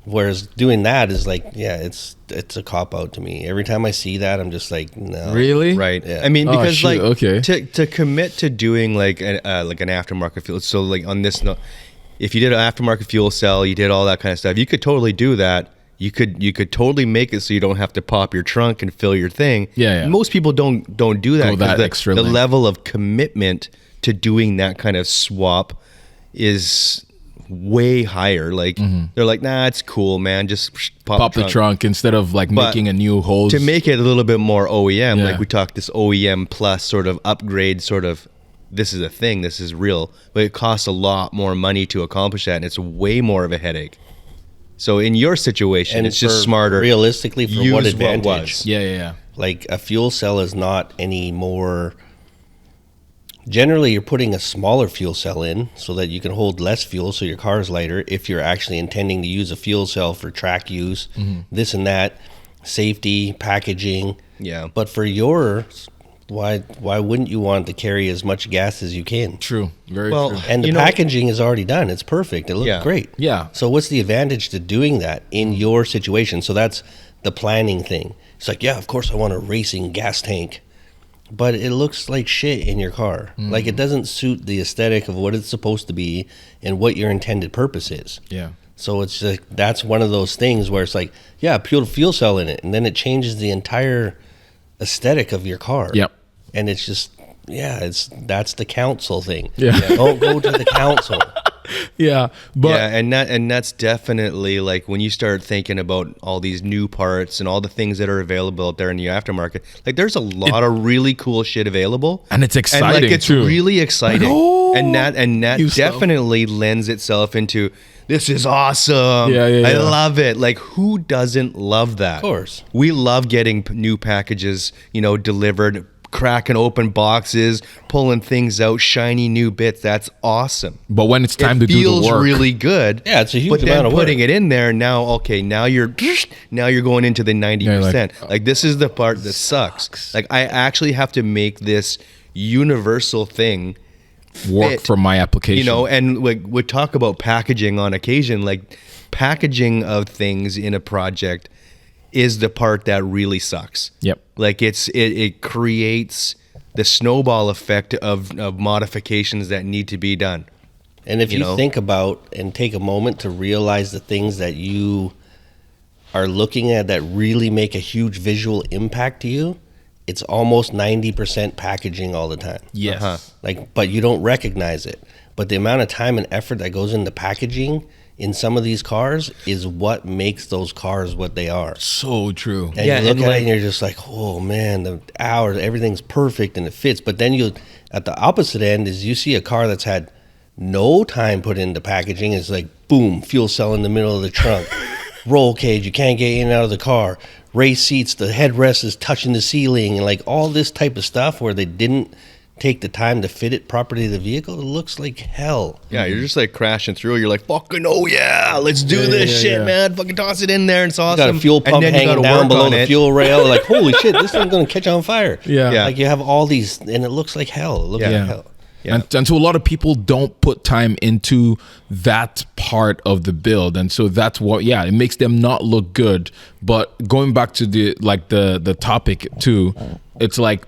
Whereas doing that is like, yeah, it's a cop out to me. Every time I see that, I'm just like, no. Really? Right. Yeah. I mean, Oh, because shoot, like, okay. to commit to doing like an aftermarket fuel. So like, on this note, if you did an aftermarket fuel cell, you did all that kind of stuff, you could totally do that. You could totally make it so you don't have to pop your trunk and fill your thing. Yeah. Most people don't do that. Go that 'cause extra the length. level of commitment to doing that kind of swap is way higher. Like, they're like, nah, it's cool, man. Just Pop the trunk instead of like But making a new hose. To make it a little bit more OEM, Yeah. like we talked, this OEM plus sort of upgrade, sort of, this is a thing, this is real, but it costs a lot more money to accomplish that, and it's way more of a headache. So in your situation, And it's just for- smarter. realistically, for use what what advantage? was. Yeah. Like, a fuel cell is not any more. Generally, you're putting a smaller fuel cell in so that you can hold less fuel, so your car is lighter. If you're actually intending to use a fuel cell for track use, this and that, safety, packaging. Yeah. But for yours, why wouldn't you want to carry as much gas as you can? True. Very Well, true. And the packaging is already done. It's perfect. It looks Yeah. great. Yeah. So what's the advantage to doing that in your situation? So that's the planning thing. It's like, yeah, of course I want a racing gas tank, but it looks like shit in your car. Like, it doesn't suit the aesthetic of what it's supposed to be and what your intended purpose is. Yeah. So it's like, that's one of those things where it's like, yeah, put a fuel cell in it, and then it changes the entire aesthetic of your car. Yep. And it's just, yeah, that's the council thing. Yeah. Don't go to the council. Yeah. But Yeah, and that's definitely like, when you start thinking about all these new parts and all the things that are available out there in the aftermarket, like, there's a lot of really cool shit available, And it's like, exciting, it's too. really exciting, Oh, and that you stuff. definitely lends itself into, this is awesome. Yeah, I yeah. love it. Like, who doesn't love that? Of course. We love getting new packages, delivered, cracking open boxes, pulling things out, shiny new bits. That's awesome. But when it's time to do the feels work, really good. Yeah, it's a huge but then amount of work. putting it in there now, now you're going into the 90%. Like, this is the part that sucks. Like, I actually have to make this universal thing work fit, for my application. and like, we talk about packaging on occasion. Like, packaging of things in a project is the part that really sucks. Yep. Like, it creates the snowball effect of modifications that need to be done. And if You you know? think about and take a moment to realize the things that you are looking at that really make a huge visual impact to you, it's almost 90% packaging all the time. Yes. Uh-huh. Like, but you don't recognize it. But the amount of time and effort that goes into packaging in some of these cars is what makes those cars what they are. So true. And you look at it and you're just like, oh man, the hours, everything's perfect and it fits. But then you, at the opposite end, is you see a car that's had no time put into packaging. It's like, boom, fuel cell in the middle of the trunk, roll cage, you can't get in and out of the car, race seats, the headrest is touching the ceiling, and like all this type of stuff where they didn't take the time to fit it properly to the vehicle. It looks like hell. Yeah, you're just like crashing through. You're like, fucking, oh yeah, let's do this shit, man. Fucking toss it in there. It's awesome. You got a fuel pump hanging down below the fuel rail. Like, holy shit, this thing's going to catch on fire. Yeah. Like you have all these, and it looks like hell. It looks like hell. Yeah. And so a lot of people don't put time into that part of the build, and so that's what it makes them not look good. But going back to the topic too, it's like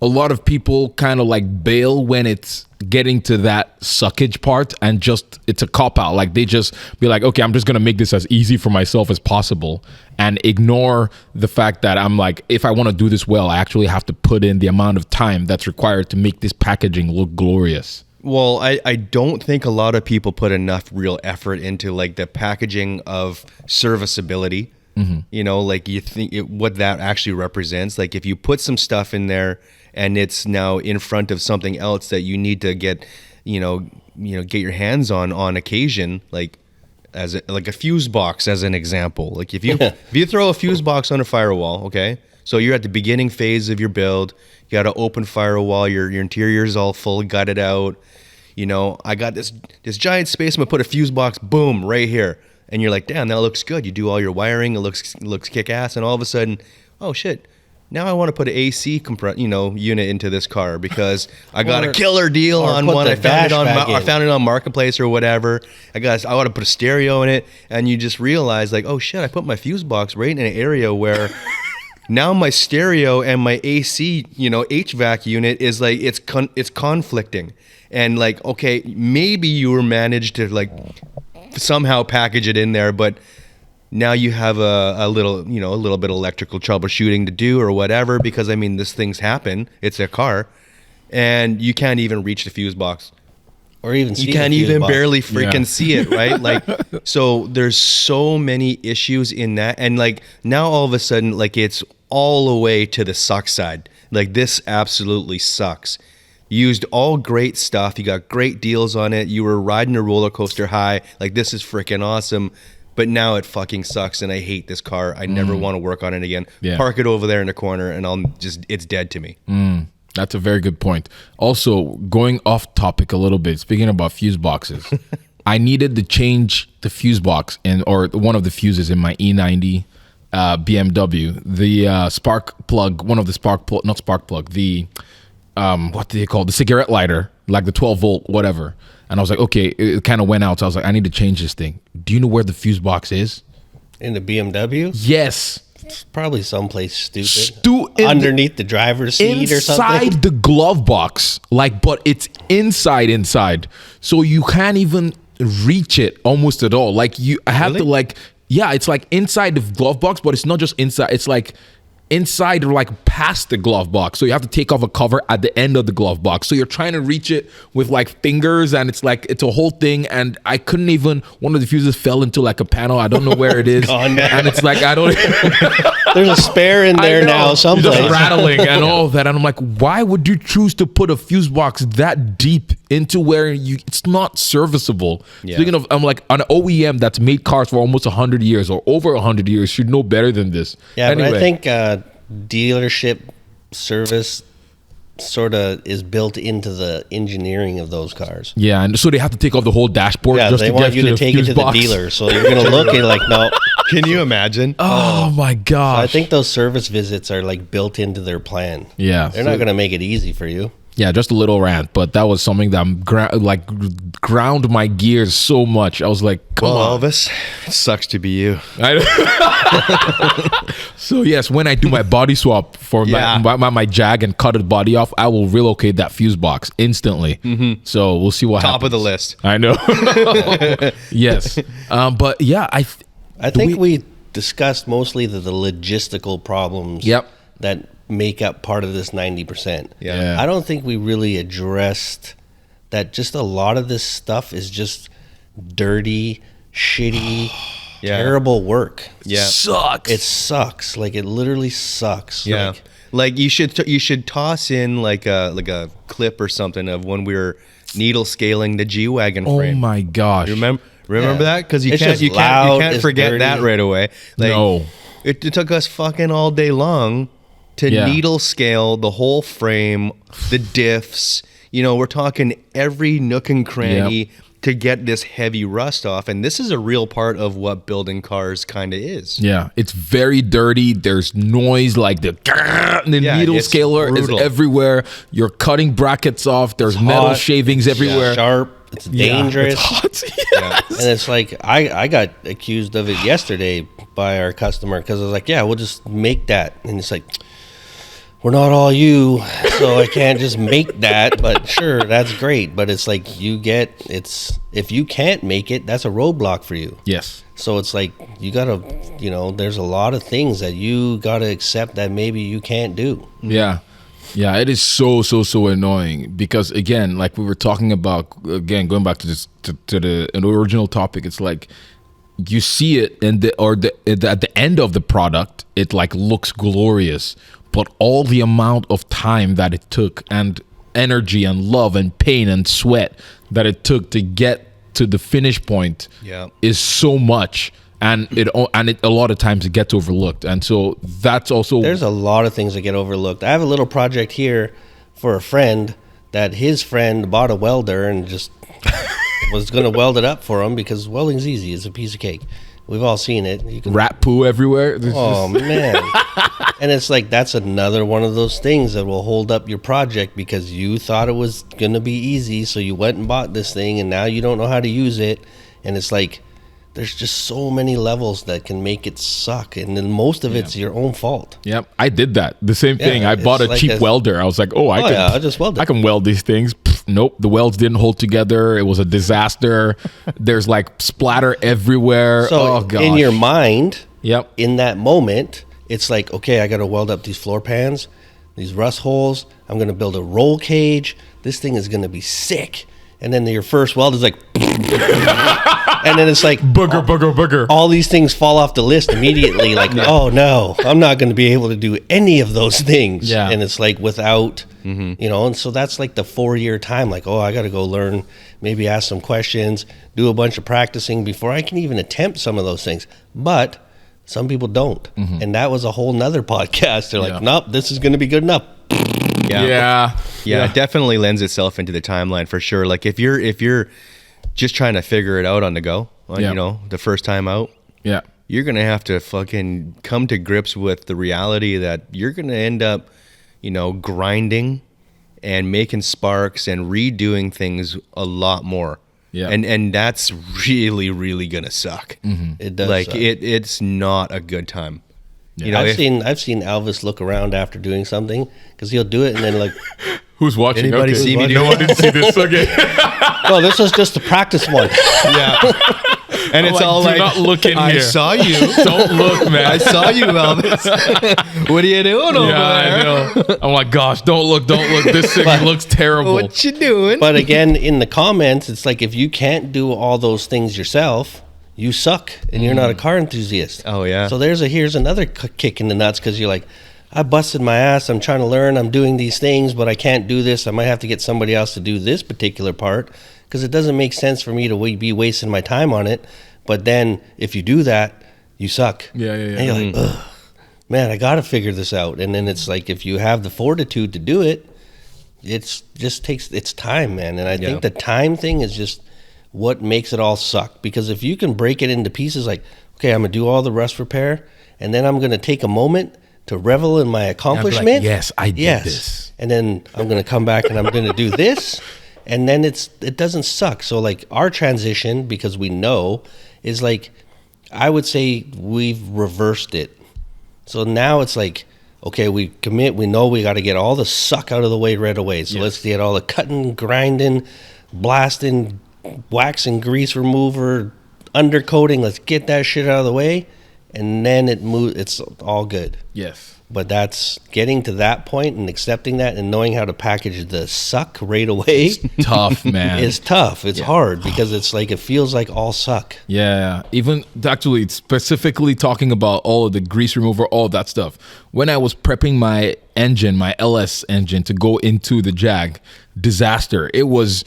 a lot of people kind of like bail when it's getting to that suckage part, and just it's a cop out. Like they just be like, okay, I'm just gonna make this as easy for myself as possible, and ignore the fact that I'm like, if I want to do this well, I actually have to put in the amount of time that's required to make this packaging look glorious. Well, I don't think a lot of people put enough real effort into like the packaging of serviceability. Mm-hmm. You know, like you think what that actually represents. Like if you put some stuff in there and it's now in front of something else that you need to get, get your hands on occasion, like like a fuse box as an example. Like if you throw a fuse box on a firewall, okay, so you're at the beginning phase of your build, you got to open firewall, your interior is all full, gutted out. I got this giant space. I'm gonna put a fuse box, boom, right here. And you're like, damn, that looks good. You do all your wiring, it looks kick-ass, and all of a sudden, oh shit, now I want to put an AC unit into this car because I got a killer deal on one. I found it on Marketplace or whatever. I want to put a stereo in it, and you just realize like, oh shit, I put my fuse box right in an area where now my stereo and my AC, HVAC unit is like it's conflicting, and like, okay, maybe you were managed to like somehow package it in there, but now you have a little bit of electrical troubleshooting to do or whatever, because I mean, these things happen. It's a car, and you can't even reach the fuse box, or even you can't even barely freaking see it, right? Like, so there's so many issues in that, and like now all of a sudden, like it's all the way to the suck side. Like this absolutely sucks. Used all great stuff. You got great deals on it. You were riding a roller coaster high. Like, this is freaking awesome. But now it fucking sucks, and I hate this car. I never want to work on it again. Yeah. Park it over there in the corner, and it's dead to me. That's a very good point. Also, going off topic a little bit, speaking about fuse boxes, I needed to change the fuse box or one of the fuses in my E90 BMW. The spark plug, what do they call it? The cigarette lighter, like the 12 volt, whatever. And I was like, okay, it kind of went out. So I was like, I need to change this thing. Do you know where the fuse box is? In the BMW? Yes. It's probably someplace stupid. Underneath the driver's seat or something? Inside the glove box. But it's inside. So you can't even reach it almost at all. I have to it's like inside the glove box, but it's not just inside. It's like inside or like past the glove box, so you have to take off a cover at the end of the glove box, so you're trying to reach it with like fingers, and it's a whole thing, and I couldn't even, one of the fuses fell into like a panel. I don't know where it is. And it's like, I don't there's a spare in there now someplace, just rattling and all that, and I'm like, why would you choose to put a fuse box that deep into where it's not serviceable? Speaking of, I'm like, an OEM that's made cars for almost 100 years or over 100 years should know better than this. Anyway. But I think dealership service sort of is built into the engineering of those cars. Yeah, and so they have to take off the whole dashboard. Yeah, just they to want you to take it to the dealer. So you're going to look and like, no. Can you imagine? Oh my gosh. So I think those service visits are like built into their plan. Yeah. They're not going to make it easy for you. Yeah, just a little rant, but that was something that ground my gears so much. I was like, come on. Elvis, it sucks to be you. So yes, when I do my body swap for my Jag and cut the body off, I will relocate that fuse box instantly. Mm-hmm. So we'll see what happens. Top of the list. I know. Yes. But yeah, I think we discussed mostly the logistical problems that make up part of this 90%. Yeah. I don't think we really addressed that just a lot of this stuff is just dirty, shitty, Yeah. terrible work. Yeah. Sucks. It sucks. Like, it literally sucks. Yeah. Like you should toss in like a clip or something of when we were needle scaling the G-Wagon oh frame. my gosh. You remember Yeah. that? Because you It's can't just you loud, can't it's forget dirty. that right away. Like, No. It took us fucking all day long to Yeah. needle scale the whole frame, the diffs. You know, we're talking every nook and cranny Yep. to get this heavy rust off. And this is a real part of what building cars kind of is. Yeah, it's very dirty. There's noise like the Yeah, needle it's scaler brutal. is everywhere. You're cutting brackets off. There's metal hot. shavings everywhere. Sharp. It's dangerous. It's hot. Yeah. And it's like, I got accused of it yesterday by our customer because I was like, yeah, we'll just make that. And it's like, we're not all you, so I can't just make that. But sure, that's great. But it's like, if you can't make it, that's a roadblock for you. Yes. So it's like, you gotta, there's a lot of things that you gotta accept that maybe you can't do. Yeah. Yeah, it is so annoying because again, like we were talking about, again going back to this to the original topic, it's like you see it at the end of the product, it like looks glorious, but all the amount of time that it took and energy and love and pain and sweat that it took to get to the finish point is so much. And it a lot of times it gets overlooked, and so that's also There's a lot of things that get overlooked. I have a little project here for a friend that his friend bought a welder and just was going to weld it up for him because welding's easy. It's a piece of cake. We've all seen it. You can, rat poo everywhere. oh man! And it's like that's another one of those things that will hold up your project because you thought it was going to be easy, so you went and bought this thing, and now you don't know how to use it, and it's like. There's just so many levels that can make it suck, and then most of it's your own fault. Yep, I did that. The same thing. Yeah, I bought a it's like cheap welder. I was like, I'll just weld it. I can weld these things. Pfft, nope, the welds didn't hold together. It was a disaster. There's like splatter everywhere. So oh gosh. in your mind, Yep. in that moment, it's like, okay, I got to weld up these floor pans, these rust holes. I'm going to build a roll cage. This thing is going to be sick. And then your first weld is like, and then it's like booger. all these things fall off the list immediately. Like, oh no, I'm not going to be able to do any of those things. Yeah. And it's like without, and so that's like the 4-year time. Like, oh, I got to go learn, maybe ask some questions, do a bunch of practicing before I can even attempt some of those things. But some people don't. And that was a whole nother podcast. They're like, nope, this is going to be good enough. Yeah. Yeah, it definitely lends itself into the timeline for sure. Like if you're just trying to figure it out on the go, the first time out, Yeah. you're gonna have to fucking come to grips with the reality that you're gonna end up, grinding and making sparks and redoing things a lot more. Yeah. And that's really, really gonna suck. It does. Like suck. it's not a good time. I've seen Elvis look around after doing something because he'll do it and then like, Who's watching? Anybody Okay. see me do No one didn't see this. Okay. oh, this was just a practice one. Yeah. And it's like, all do like, not look in I here. saw you. Don't look, man. I saw you, Elvis. What are you doing over Yeah, there? I know. I'm like, gosh, don't look. This thing looks terrible. What you doing? But again, in the comments, it's like if you can't do all those things yourself, you suck and you're not a car enthusiast. Oh, yeah. So here's another kick in the nuts because you're like, I busted my ass. I'm trying to learn. I'm doing these things, but I can't do this. I might have to get somebody else to do this particular part because it doesn't make sense for me to be wasting my time on it. But then if you do that, you suck. Yeah. And you're like, ugh, man, I got to figure this out. And then it's like if you have the fortitude to do it, it's just takes it's time, man. And I think the time thing is just what makes it all suck. Because if you can break it into pieces like, okay, I'm going to do all the rust repair, and then I'm going to take a moment to revel in my accomplishment. like, yes, I did this. And then I'm going to come back and I'm going to do this. And then it doesn't suck. So like our transition, because we know, is like, I would say we've reversed it. So now it's like, okay, we commit, we know we got to get all the suck out of the way right away. So let's get all the cutting, grinding, blasting, wax and grease remover, undercoating. Let's get that shit out of the way. And then it's all good. Yes. But that's getting to that point and accepting that and knowing how to package the suck right away Tough, man. is tough. It's hard because it's like it feels like all suck. Yeah, even actually specifically talking about all of the grease remover, all that stuff. When I was prepping my engine, my LS engine to go into the Jag, disaster. It was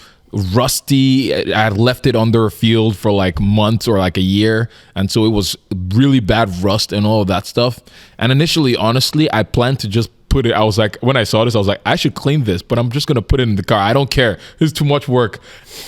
rusty. I had left it under a field for like months or like a year, and so it was really bad rust and all of that stuff. And initially, honestly, I planned to just put it. I was like, when I saw this, I was like, I should clean this, but I'm just gonna put it in the car. I don't care. It's too much work.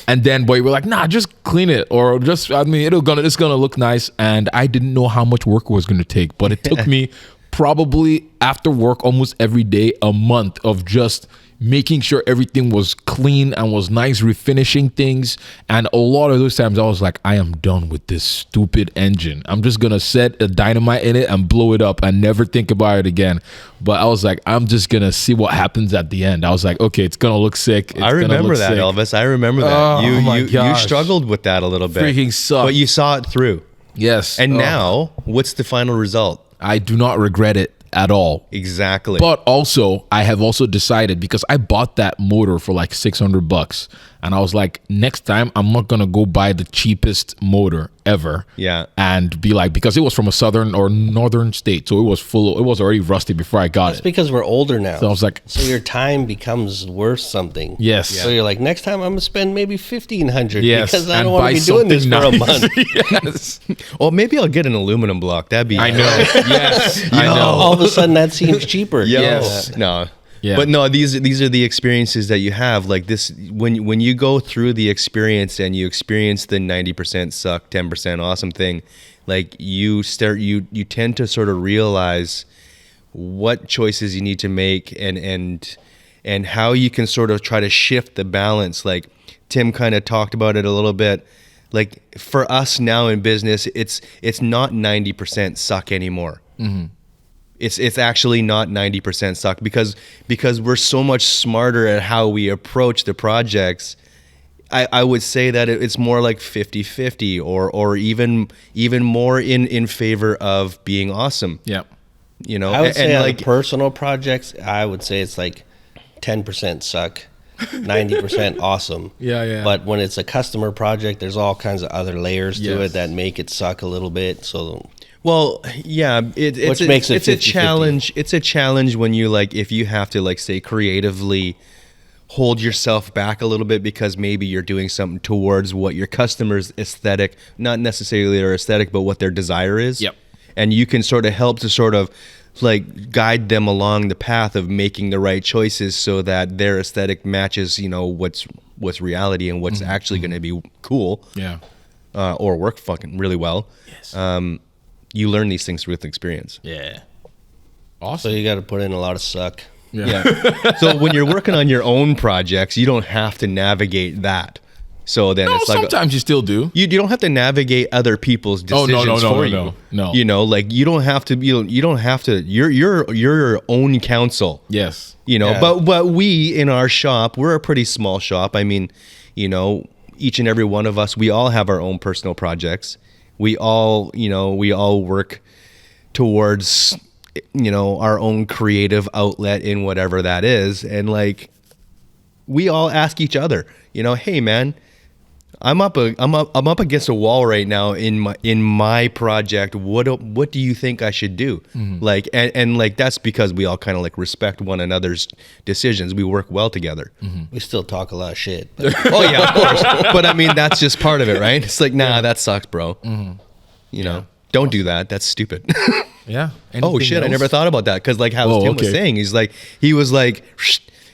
And then, boy, we're like, nah, just clean it, or just, I mean, it's gonna look nice. And I didn't know how much work it was gonna take, but it took me probably after work almost every day, a month of just making sure everything was clean and was nice, refinishing things. And a lot of those times I was like, I am done with this stupid engine. I'm just going to set a dynamite in it and blow it up and never think about it again. But I was like, I'm just going to see what happens at the end. I was like, okay, it's going to look sick. I remember that, Elvis. I remember that. Oh, my you gosh. struggled with that a little bit. Freaking sucked. But you saw it through. Yes. And now, what's the final result? I do not regret it at all. Exactly. But also, I have also decided, because I bought that motor for like $600, and I was like, next time I'm not gonna go buy the cheapest motor ever. Yeah. And be like, because it was from a southern or northern state, so it was already rusty before I got It's it. because we're older now. So I was like, so your time becomes worth something. yes. So you're like, next time I'm gonna spend maybe $1,500 Yes. because I and don't want buy to be doing this something for a nice. month. Yes. Well, maybe I'll get an aluminum block. That'd be. I know. Yes. I know. All of a sudden, that seems cheaper. Yes. No. Yeah. But no, these are the experiences that you have. Like this, when you go through the experience and you experience the 90% suck, 10% awesome thing, like you tend to sort of realize what choices you need to make and how you can sort of try to shift the balance. Like Tim kind of talked about it a little bit. Like for us now in business, it's not 90% suck anymore. Mm-hmm. It's actually not 90% suck because we're so much smarter at how we approach the projects. I would say that it's more like 50-50 or even more in favor of being awesome. Yeah. You know, I would say on like personal projects, I would say it's like 10% suck, 90% awesome. Yeah. But when it's a customer project, there's all kinds of other layers to Yes. it that make it suck a little bit. So well, yeah, Which makes it it's a 50-50. challenge. It's a challenge when you like if you have to like say creatively hold yourself back a little bit because maybe you're doing something towards what your customer's aesthetic, not necessarily their aesthetic, but what their desire is. Yep. And you can sort of help to sort of like guide them along the path of making the right choices so that their aesthetic matches, you know, what's reality and what's actually going to be cool. Yeah. Or work fucking really well. Yes. You learn these things with experience. Yeah. So Awesome. you got to put in a lot of suck. Yeah. So when you're working on your own projects, you don't have to navigate that. So then No, it's like sometimes you still do. you don't have to navigate other people's Oh, decisions no, for no, you. no. You know, like you don't have to. You don't have to. You're your own counsel. Yes. You know, Yeah. but we in our shop, we're a pretty small shop. I mean, you know, each and every one of us, we all have our own personal projects. We all work towards, you know, our own creative outlet in whatever that is. And like, we all ask each other, you know, hey man, I'm up against a wall right now in my project. What do you think I should do? Mm-hmm. Like, and like, that's because we all kind of like respect one another's decisions. We work well together. Mm-hmm. We still talk a lot of shit. But Oh yeah, of course. But I mean, that's just part of it, right? It's like, nah, that sucks, bro. You know, don't do that. That's stupid. Yeah. Oh Anything shit, I else? never thought about that. Because like how Oh, Tim was okay. saying, he was like,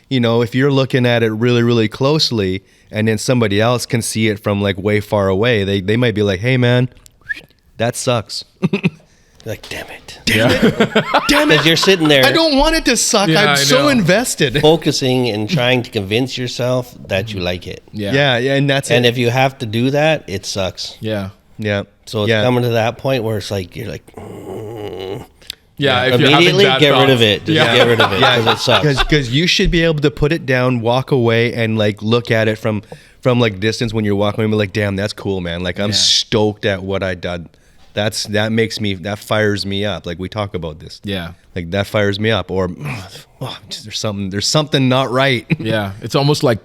you know, if you're looking at it really, really closely, and then somebody else can see it from like way far away, they might be like, hey man, that sucks. like, damn it. Damn it. Because you're sitting there I don't want it to suck. Yeah, I I'm so know. invested. focusing and trying to convince yourself that you like it. Yeah. Yeah, and that's And it. if you have to do that, it sucks. Yeah. Yeah. So it's yeah. coming to that point where it's like, you're like, Yeah. If you're having immediately bad get rid of thoughts. it. Just Yeah. get rid of it because it sucks. Because you should be able to put it down, walk away, and like look at it from like distance when you're walking away and be like, damn, that's cool, man. Like I'm Yeah. stoked at what I did that fires me up. Like we talk about this. Yeah. Like that fires me up. Or there's something not right. Yeah. It's almost like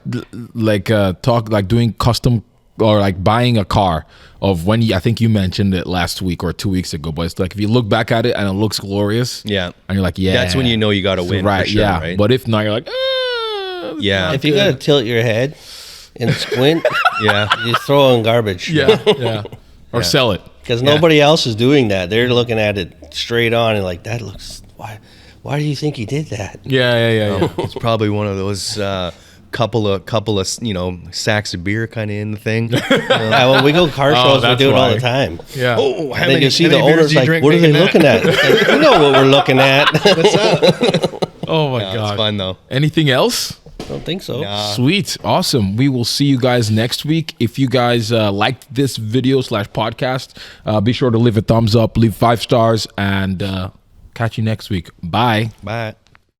doing custom or like buying a car of when I think you mentioned it last week or 2 weeks ago, but it's like if you look back at it and it looks glorious. Yeah. And you're like, yeah. That's when you know you got to win. Right. For sure, yeah. Right? But if not, you're like, yeah. If you got to tilt your head and squint, yeah, you throw in garbage. Yeah. Yeah. Or sell it. Because nobody else is doing that. They're looking at it straight on and like, that looks, why do you think he did that? Yeah. It's probably one of those couple of sacks of beer kind of in the thing. Yeah, when we go car shows, we that's do it all why. the time. Yeah. Oh, And then you see the owners like, what are they looking at? It's like, you know what we're looking at. What's up? Oh my It's God. fun though. Anything else? Don't think so. Sweet. Awesome. We will see you guys next week. If you guys liked this video / podcast, be sure to leave a thumbs up, leave 5 stars, and catch you next week. Bye. Bye.